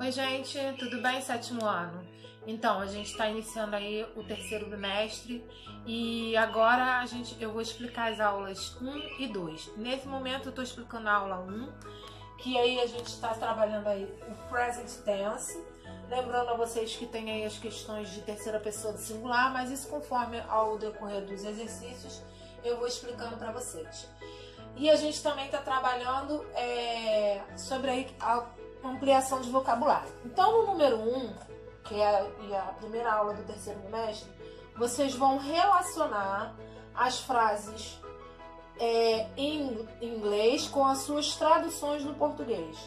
Oi gente, tudo bem? Sétimo ano. Então, a gente está iniciando aí o terceiro bimestre e agora eu vou explicar as aulas 1 e 2. Nesse momento eu estou explicando a aula 1, que aí a gente está trabalhando aí o Present Tense, lembrando a vocês que tem aí as questões de terceira pessoa do singular, mas isso conforme ao decorrer dos exercícios eu vou explicando para vocês. E a gente também está trabalhando sobre aí a ampliação de vocabulário. Então, no número 1, que é a primeira aula do terceiro bimestre, vocês vão relacionar as frases em inglês com as suas traduções no português.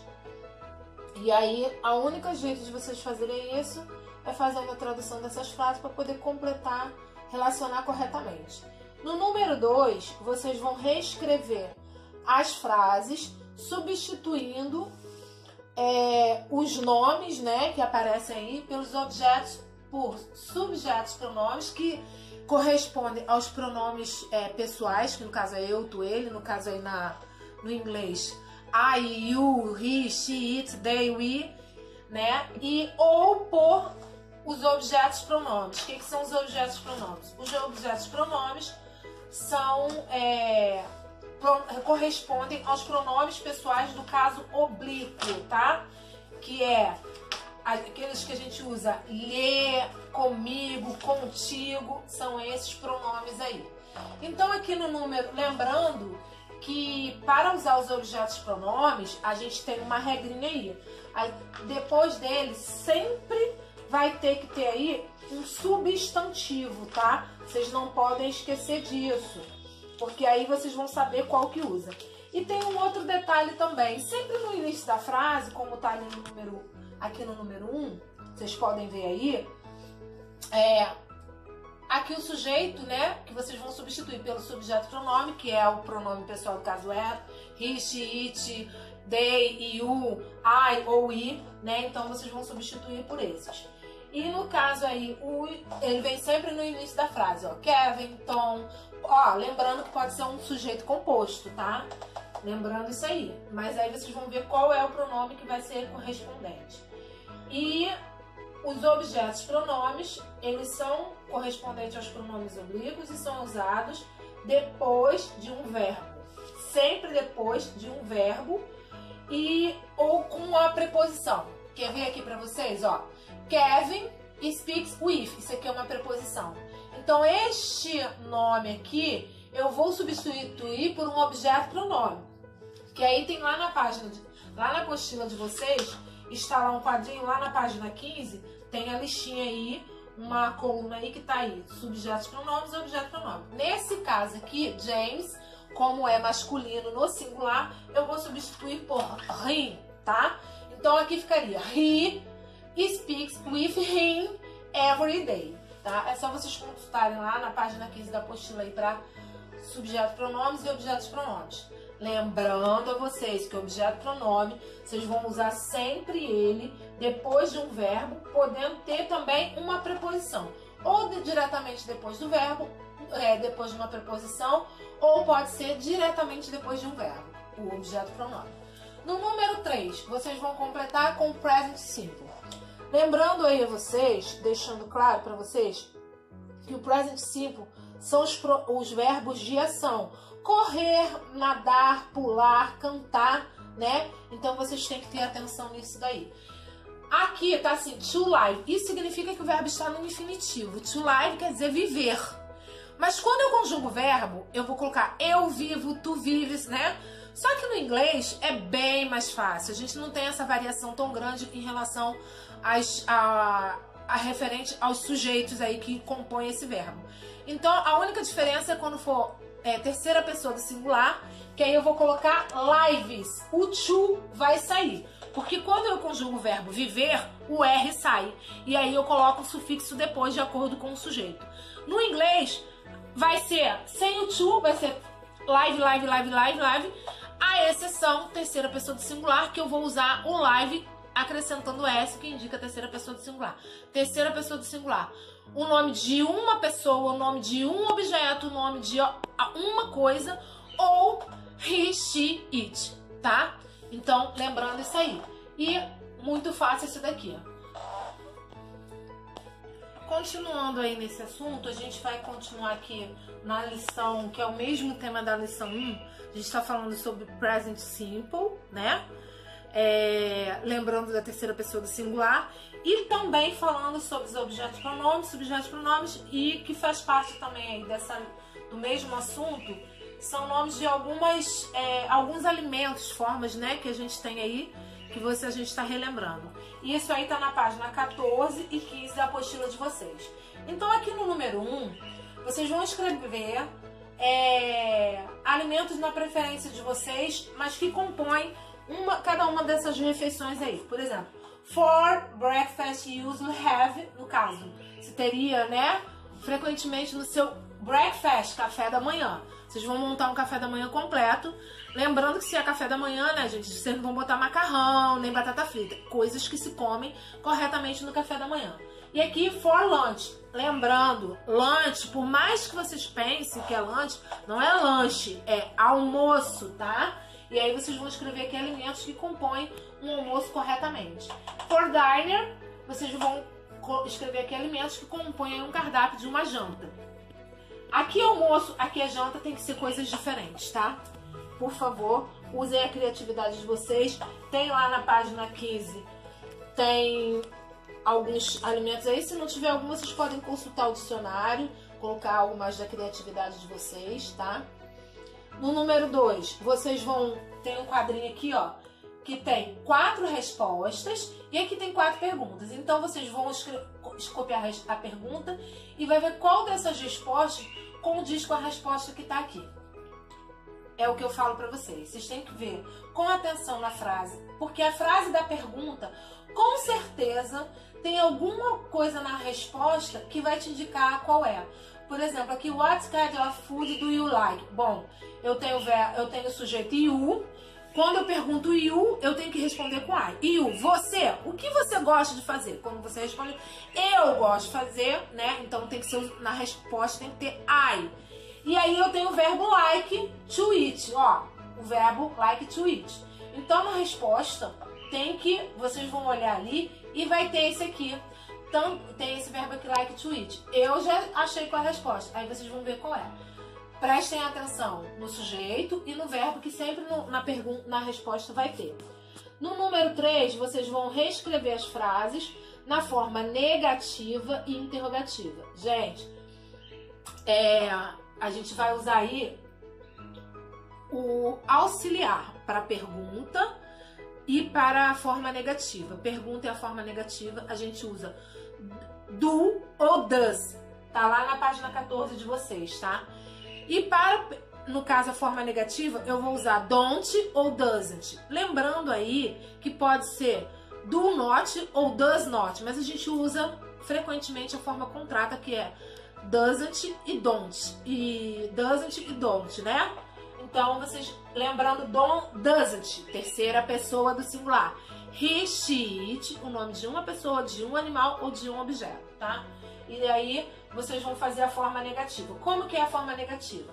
E aí, a única jeito de vocês fazerem isso é fazendo a tradução dessas frases para poder completar, relacionar corretamente. No número 2, vocês vão reescrever as frases, substituindo os nomes, né, que aparecem aí pelos objetos por subjetos pronomes que correspondem aos pronomes pessoais, que no caso é eu, tu, ele, no caso aí no inglês I, you, he, she, it, they, we, né, ou por os objetos pronomes. O que são os objetos pronomes? Os objetos pronomes correspondem aos pronomes pessoais do caso oblíquo, tá? Que é aqueles que a gente usa lhe, comigo, contigo, são esses pronomes aí. Então aqui no número, lembrando que para usar os objetos pronomes, a gente tem uma regrinha aí. Depois dele sempre vai ter que ter aí um substantivo, tá? Vocês não podem esquecer disso, porque aí vocês vão saber qual que usa. E tem um outro detalhe também. Sempre no início da frase, como está ali aqui no número 1, vocês podem ver aí, aqui o sujeito, né, que vocês vão substituir pelo subjeto pronome, que é o pronome pessoal do caso he, she, it, they, you, I ou I, né? Então vocês vão substituir por esses. E no caso aí, ele vem sempre no início da frase, ó. Kevin, Tom, ó, lembrando que pode ser um sujeito composto, tá? Lembrando isso aí. Mas aí vocês vão ver qual é o pronome que vai ser correspondente. E os objetos pronomes, eles são correspondentes aos pronomes oblíquos e são usados depois de um verbo. Sempre depois de um verbo ou com a preposição. Quer ver aqui pra vocês, ó? Kevin speaks with. Isso aqui é uma preposição. Então, este nome aqui, eu vou substituir por um objeto pronome. Que aí tem lá na página, lá na apostila de vocês, está lá um quadrinho, lá na página 15, tem a listinha aí, uma coluna aí que tá aí, subjetos pronomes e objeto pronome. Nesse caso aqui, James, como é masculino no singular, eu vou substituir por him, tá? Então, aqui ficaria he speaks with him every day, tá? É só vocês consultarem lá na página 15 da apostila aí para subjetos pronomes e objetos pronomes. Lembrando a vocês que o objeto pronome, vocês vão usar sempre ele depois de um verbo, podendo ter também uma preposição. Ou diretamente depois do verbo, depois de uma preposição, ou pode ser diretamente depois de um verbo, o objeto pronome. No número 3, vocês vão completar com o present simple. Lembrando aí a vocês, deixando claro para vocês, que o present simple são os verbos de ação. Correr, nadar, pular, cantar, né? Então vocês têm que ter atenção nisso daí. Aqui tá assim, to live. Isso significa que o verbo está no infinitivo. To live quer dizer viver. Mas quando eu conjugo o verbo, eu vou colocar eu vivo, tu vives, né? Só que no inglês é bem mais fácil. A gente não tem essa variação tão grande em relação a referente aos sujeitos aí que compõem esse verbo. Então, a única diferença é quando for terceira pessoa do singular, que aí eu vou colocar lives. O to vai sair. Porque quando eu conjugo o verbo viver, o R sai. E aí eu coloco o sufixo depois, de acordo com o sujeito. No inglês, vai ser sem o to, vai ser live, live, live, live, live. A exceção, terceira pessoa do singular, que eu vou usar o live acrescentando S, que indica a terceira pessoa do singular. Terceira pessoa do singular. O nome de uma pessoa, o nome de um objeto, o nome de uma coisa, ou he, she, it, tá? Então, lembrando isso aí. E muito fácil esse daqui. Continuando aí nesse assunto, a gente vai continuar aqui na lição, que é o mesmo tema da lição 1. A gente está falando sobre present simple, né? Lembrando da terceira pessoa do singular. E também falando sobre os objetos pronomes, subjetos pronomes, e que faz parte também aí do mesmo assunto, são nomes de alguns alimentos, formas, né, que a gente tem aí, que a gente está relembrando. E isso aí tá na página 14 e 15 da apostila de vocês. Então aqui no número 1, vocês vão escrever alimentos na preferência de vocês, mas que compõem cada uma dessas refeições aí. Por exemplo, for breakfast you usually have, no caso, você teria, né, frequentemente no seu breakfast, café da manhã. Vocês vão montar um café da manhã completo. Lembrando que se é café da manhã, né, gente, vocês não vão botar macarrão, nem batata frita. Coisas que se comem corretamente no café da manhã. E aqui, for lunch. Lembrando, lunch, por mais que vocês pensem que é lunch, não é lanche, é almoço, tá? E aí vocês vão escrever aqui alimentos que compõem um almoço corretamente. For diner, vocês vão escrever aqui alimentos que compõem um cardápio de uma janta. Aqui é almoço, aqui é janta, tem que ser coisas diferentes, tá? Por favor, usem a criatividade de vocês. Tem lá na página 15, tem alguns alimentos aí. Se não tiver algum, vocês podem consultar o dicionário, colocar algo mais da criatividade de vocês, tá? No número 2, vocês tem um quadrinho aqui, ó, que tem 4 respostas e aqui tem 4 perguntas. Então, vocês vão copiar a pergunta e vai ver qual dessas respostas condiz com a resposta que tá aqui. É o que eu falo pra vocês. Vocês têm que ver com atenção na frase, porque a frase da pergunta, com certeza, tem alguma coisa na resposta que vai te indicar qual é. Por exemplo, aqui, what kind of food do you like? Bom, eu tenho o sujeito you. Quando eu pergunto you, eu tenho que responder com I. You, você, o que você gosta de fazer? Quando você responde, eu gosto de fazer, né? Então tem que ser, na resposta tem que ter I. E aí eu tenho o verbo like to eat, ó. O verbo like to eat. Então na resposta vocês vão olhar ali e vai ter esse aqui. Então, tem esse verbo aqui, like to eat. Eu já achei qual é a resposta. Aí vocês vão ver qual é. Prestem atenção no sujeito e no verbo que sempre na resposta vai ter. No número 3, vocês vão reescrever as frases na forma negativa e interrogativa. Gente, a gente vai usar aí o auxiliar para a pergunta e para a forma negativa. Pergunta e a forma negativa a gente usa do ou does. Tá lá na página 14 de vocês, tá? E no caso, a forma negativa, eu vou usar don't ou doesn't. Lembrando aí que pode ser do not ou does not, mas a gente usa frequentemente a forma contrata, que é doesn't e don't. E doesn't e don't, né? Então, vocês lembrando doesn't, terceira pessoa do singular. He, she, it, o nome de uma pessoa, de um animal ou de um objeto, tá? E aí, vocês vão fazer a forma negativa. Como que é a forma negativa?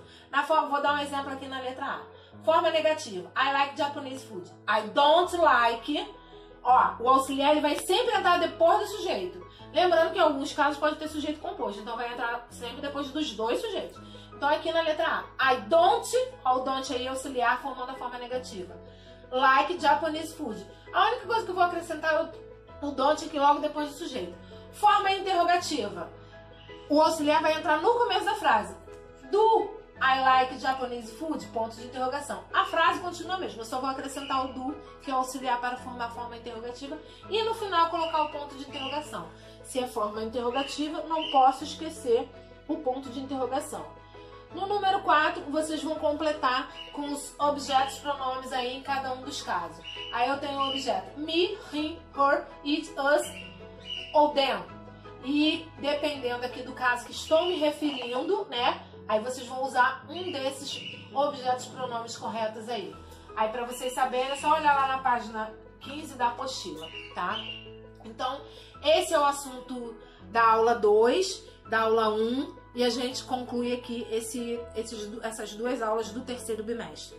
Vou dar um exemplo aqui na letra A. Forma negativa. I like Japanese food. I don't like. Ó, o auxiliar ele vai sempre entrar depois do sujeito. Lembrando que em alguns casos pode ter sujeito composto. Então, vai entrar sempre depois dos dois sujeitos. Então, aqui na letra A. I don't. Ó, o don't aí auxiliar formando a forma negativa. Like Japanese food. A única coisa que eu vou acrescentar é o don't aqui logo depois do sujeito. Forma interrogativa. O auxiliar vai entrar no começo da frase. Do I like Japanese food? Ponto de interrogação. A frase continua mesmo. Eu só vou acrescentar o do, que é o auxiliar para formar a forma interrogativa. E no final colocar o ponto de interrogação. Se é forma interrogativa, não posso esquecer o ponto de interrogação. No número 4, vocês vão completar com os objetos pronomes aí em cada um dos casos. Aí eu tenho o objeto me, him, her, it, us ou them. E dependendo aqui do caso que estou me referindo, né? Aí vocês vão usar um desses objetos pronomes corretos aí. Aí para vocês saberem, é só olhar lá na página 15 da apostila, tá? Então, esse é o assunto da aula 2, da aula 1, e a gente conclui aqui essas 2 aulas do terceiro bimestre.